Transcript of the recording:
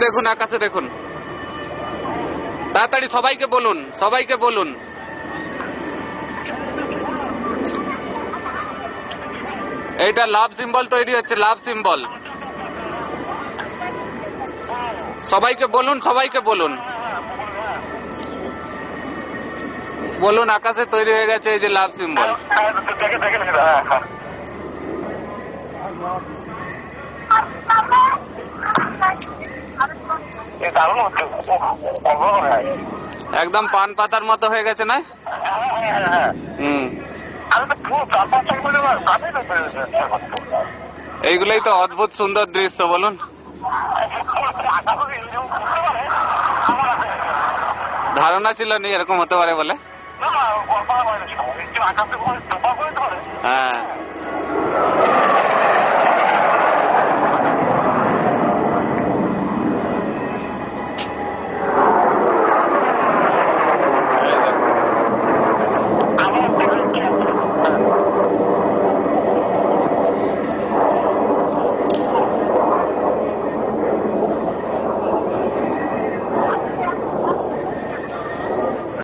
দেখুন, আকাশে দেখুন, তাড়াতাড়ি সবাইকে বলুন, সবাইকে বলুন। এইটা লাভ সিম্বল তৈরি হচ্ছে, লাভ সিম্বল। সবাইকে বলুন, সবাইকে বলুন, বলুন আকাশে তৈরি হয়ে গেছে এই যে লাভ সিম্বল। একদম পান পাতার মতো হয়ে গেছে না? এইগুলোই তো অদ্ভুত সুন্দর দৃশ্য, বলুন। ধারণা ছিল না এরকম হতে পারে বলে। হ্যাঁ।